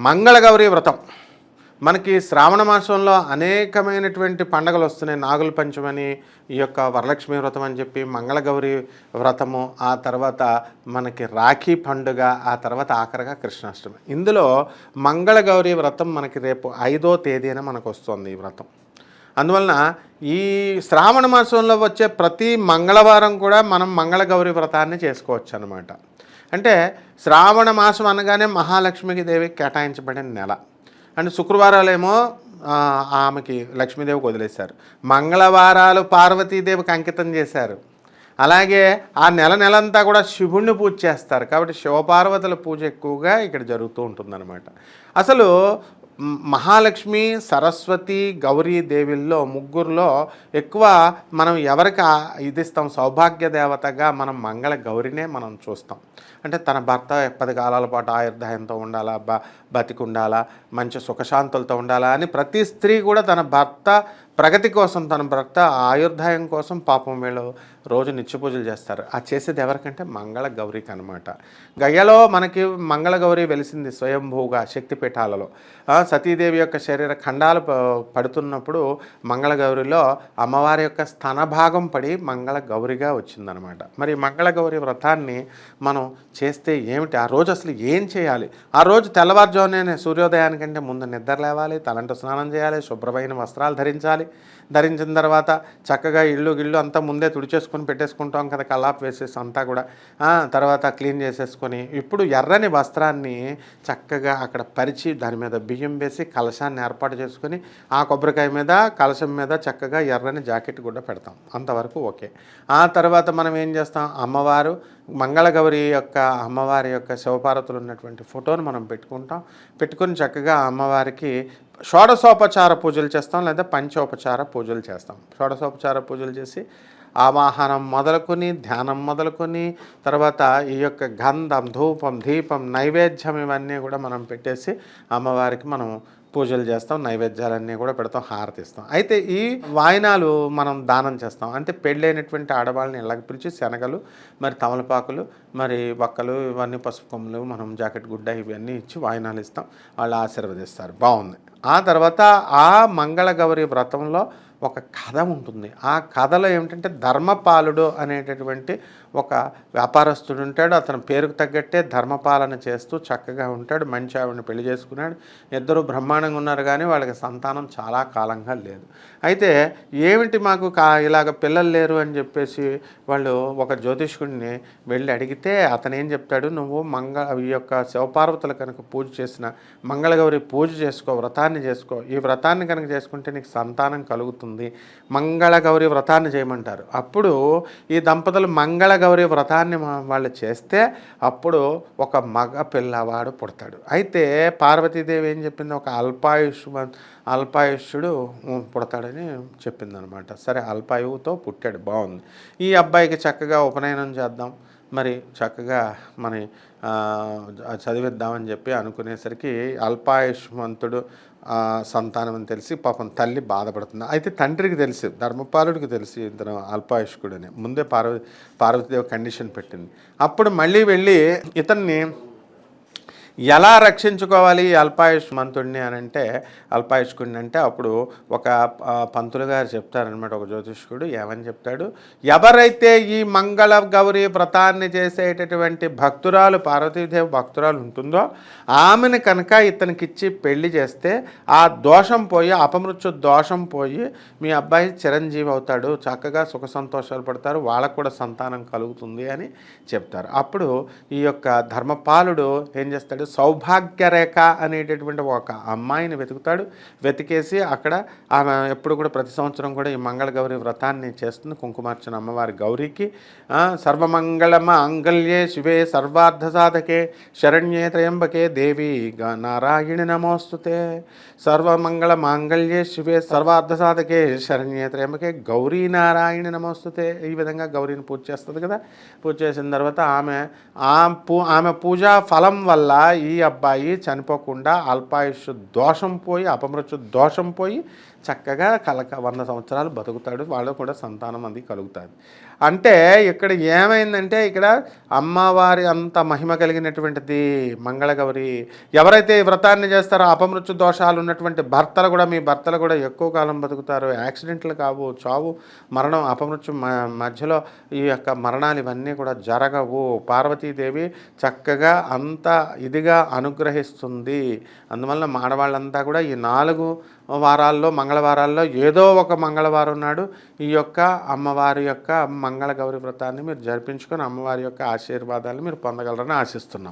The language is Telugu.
మంగళగౌరి వ్రతం మనకి శ్రావణ మాసంలో అనేకమైనటువంటి పండగలు వస్తున్నాయి. నాగుల పంచమని, ఈ యొక్క వరలక్ష్మి వ్రతం అని చెప్పి, మంగళగౌరి వ్రతము, ఆ తర్వాత మనకి రాఖీ పండుగ, ఆ తర్వాత ఆఖరిగా కృష్ణాష్టమి. ఇందులో మంగళగౌరి వ్రతం మనకి రేపు 5వ తేదీన మనకు వస్తుంది ఈ వ్రతం. అందువలన ఈ శ్రావణ మాసంలో వచ్చే ప్రతి మంగళవారం కూడా మనం మంగళగౌరి వ్రతాన్ని చేసుకోవచ్చు అన్నమాట. అంటే శ్రావణ మాసం అనగానే మహాలక్ష్మికి దేవికి కేటాయించబడిన నెల. అండ్ శుక్రవారాలేమో ఆమెకి లక్ష్మీదేవికి వదిలేశారు. మంగళవారాలు పార్వతీదేవికి అంకితం చేశారు. అలాగే ఆ నెలంతా కూడా శివుణ్ణి పూజ చేస్తారు. కాబట్టి శివపార్వతుల పూజ ఎక్కువగా ఇక్కడ జరుగుతూ ఉంటుందన్నమాట. అసలు మహాలక్ష్మి, సరస్వతి, గౌరీ దేవిల్లో ముగ్గురులో ఎక్కువ మనం ఎవరికి ఇది ఇస్తాం, సౌభాగ్య దేవతగా మనం మంగళ గౌరినే మనం చూస్తాం. అంటే తన భర్త 10 కాలాల పాటు ఆయుర్దాయంతో ఉండాలా, బతికి ఉండాలా, మంచి సుఖశాంతులతో ఉండాలా అని ప్రతి స్త్రీ కూడా తన భర్త ప్రగతి కోసం, తన భర్త ఆయుర్దాయం కోసం పాపం వీళ్ళు రోజు నిత్య పూజలు చేస్తారు. ఆ చేసేది ఎవరికంటే మంగళ గౌరికి అనమాట. గయ్యలో మనకి మంగళ గౌరి వెలిసింది స్వయంభూగా శక్తిపీఠాలలో. సతీదేవి యొక్క శరీర ఖండాలు పడుతున్నప్పుడు మంగళ గౌరిలో అమ్మవారి యొక్క స్తనభాగం పడి మంగళ గౌరిగా వచ్చిందనమాట. మరి మంగళ గౌరి వ్రతాన్ని మనం చేస్తే ఏమిటి, ఆ రోజు అసలు ఏం చేయాలి? ఆ రోజు తెల్లవారుజామునే సూర్యోదయానికంటే ముందు నిద్ర లేవాలి, తలంటు స్నానం చేయాలి, శుభ్రమైన వస్త్రాలు ధరించాలి. ధరించిన తర్వాత చక్కగా ఇల్లు అంతా ముందే తుడిచేసుకొని పెట్టేసుకుంటాం కదా, కల్లాపు వేసేసి అంతా కూడా. తర్వాత క్లీన్ చేసేసుకొని ఇప్పుడు ఎర్రని వస్త్రాన్ని చక్కగా అక్కడ పరిచి దాని మీద బియ్యం వేసి కలశాన్ని ఏర్పాటు చేసుకొని ఆ కొబ్బరికాయ మీద కలశం మీద చక్కగా ఎర్రని జాకెట్ కూడా పెడతాం. అంతవరకు ఓకే. ఆ తర్వాత మనం ఏం చేస్తాం, అమ్మవారు మంగళగౌరి యొక్క అమ్మవారి యొక్క శివపార్వతులు ఉన్నటువంటి ఫోటోను మనం పెట్టుకొని చక్కగా అమ్మవారికి షోడశోపచార పూజలు చేస్తాం, లేదా పంచోపచార పూజలు చేస్తాం. షోడశోపచార పూజలు చేసి ఆవాహనం మొదలుకొని, ధ్యానం మొదలుకొని, తర్వాత ఈ యొక్క గంధం, ధూపం, దీపం, నైవేద్యం ఇవన్నీ కూడా మనం పెట్టేసి అమ్మవారికి మనం పూజలు చేస్తాం, నైవేద్యాలన్నీ కూడా పెడతాం, హారతిస్తాం. అయితే ఈ వాయినాలు మనం దానం చేస్తాం. అంటే పెళ్ళైనటువంటి ఆడవాళ్ళని ఇళ్ళకి పిలిచి శనగలు, మరి తమలపాకులు, మరి వక్కలు, ఇవన్నీ పసుపు కొమ్ములు, మనం జాకెట్ గుడ్డ ఇవన్నీ ఇచ్చి వాయినాలు ఇస్తాం. వాళ్ళు ఆశీర్వదిస్తారు. బాగుంది. ఆ తర్వాత ఆ మంగళగౌరి వ్రతంలో ఒక కథ ఉంటుంది. ఆ కథలో ఏమిటంటే ధర్మపాలుడు అనేటటువంటి ఒక వ్యాపారస్తుడు ఉంటాడు. అతని పేరుకు తగ్గట్టే ధర్మపాలన చేస్తూ చక్కగా ఉంటాడు. మంచి ఆవిడని పెళ్లి చేసుకున్నాడు. ఇద్దరు బ్రహ్మాండంగా ఉన్నారు, కానీ వాళ్ళకి సంతానం చాలా కాలంగా లేదు. అయితే ఏమిటి మాకు ఇలాగ పిల్లలు లేరు అని చెప్పేసి వాళ్ళు ఒక జ్యోతిష్కుడిని వెళ్ళి అడిగితే అతను ఏం చెప్తాడు, నువ్వు ఈ యొక్క శివపార్వతులు కనుక పూజ చేసిన మంగళగౌరి పూజ చేసుకో, వ్రతాన్ని చేసుకో. ఈ వ్రతాన్ని కనుక చేసుకుంటే నీకు సంతానం కలుగుతుంది. మంగళగౌరి వ్రతాన్ని చేయమంటారు. అప్పుడు ఈ దంపతులు మంగళగౌరి వ్రతాన్ని వాళ్ళు చేస్తే అప్పుడు ఒక మగ పిల్లవాడు పుడతాడు. అయితే పార్వతీదేవి ఏం చెప్పింది, ఒక అల్పాయుష్యుడు పుడతాడని చెప్పిందనమాట. సరే, అల్పాయువుతో పుట్టాడు, బాగుంది. ఈ అబ్బాయికి చక్కగా ఉపనయనం చేద్దాం, మరి చక్కగా మరి చదివిద్దామని చెప్పి అనుకునేసరికి అల్పాయుష్మంతుడు సంతానం అని తెలిసి పాపం తల్లి బాధపడుతుంది. అయితే తండ్రికి తెలిసి, ధర్మపాలుడికి తెలిసి ఇతను అల్పాయుష్కుడని ముందే పార్వతీదేవి కండిషన్ పెట్టింది. అప్పుడు మళ్ళీ వెళ్ళి ఇతన్ని ఎలా రక్షించుకోవాలి అల్పాయుష్మంతుడిని అని అంటే, అల్పాయుష్కుడిని అంటే అప్పుడు ఒక పంతులు గారు చెప్తారనమాట, ఒక జ్యోతిష్కుడు ఏమని చెప్తాడు, ఎవరైతే ఈ మంగళ గౌరీ వ్రతాన్ని చేసేటటువంటి భక్తురాలు, పార్వతీదేవి భక్తురాలు ఉంటుందో ఆమెను కనుక ఇతనికిచ్చి పెళ్లి చేస్తే ఆ దోషం పోయి, అపమృత్యు దోషం పోయి మీ అబ్బాయి చిరంజీవి అవుతాడు, చక్కగా సుఖ సంతోషాలు పడతారు, వాళ్ళకు కూడా సంతానం కలుగుతుంది అని చెప్తారు. అప్పుడు ఈ యొక్క ధర్మపాలుడు ఏం చేస్తాడు, సౌభాగ్యరేఖ అనేటటువంటి ఒక అమ్మాయిని వెతుకుతాడు. వెతికేసి అక్కడ ఆమె ఎప్పుడు కూడా ప్రతి సంవత్సరం కూడా ఈ మంగళగౌరి వ్రతాన్ని చేస్తుంది. కుంకుమార్చన అమ్మవారి గౌరీకి. సర్వమంగళ మాంగళ్యే శివే సర్వార్థ సాధకే శరణ్యే త్రయంబకే దేవి నారాయణి నమోస్తుతే. సర్వమంగళ మాంగళ్యే శివే సర్వార్థ సాధకే శరణ్యే త్రయంబకే గౌరీ నారాయణి నమోస్తుతే. ఈ విధంగా గౌరీని పూజ చేస్తుంది కదా. పూజ చేసిన తర్వాత ఆమె పూజా ఫలం వల్ల ఈ అబ్బాయి చనిపోకుండా అల్పాయుష్ దోషం పోయి, అపమృత్యు దోషం పోయి చక్కగా 100 సంవత్సరాలు బతుకుతాడు. వాళ్ళు కూడా సంతానం అది కలుగుతుంది. అంటే ఇక్కడ ఏమైందంటే ఇక్కడ అమ్మవారి అంత మహిమ కలిగినటువంటిది మంగళగౌరి. ఎవరైతే ఈ వ్రతాన్ని చేస్తారో అపమృత్యు దోషాలు ఉన్నటువంటి భర్తలు కూడా, మీ భర్తలు కూడా ఎక్కువ కాలం బతుకుతారు. యాక్సిడెంట్లు కావు, చావు మరణం అపమృత్యు మధ్యలో ఈ యొక్క మరణాలు ఇవన్నీ కూడా జరగవు. పార్వతీదేవి చక్కగా అంత ఇదిగా అనుగ్రహిస్తుంది. అందువల్ల ఆడవాళ్ళంతా కూడా ఈ 4 వారాల్లో మంగళవారాల్లో ఏదో ఒక మంగళవారం నాడు ఈ యొక్క అమ్మవారి యొక్క మంగళగౌరి వ్రతాన్ని మీరు జరిపించుకొని అమ్మవారి యొక్క ఆశీర్వాదాలు మీరు పొందగలరని ఆశిస్తున్నాం.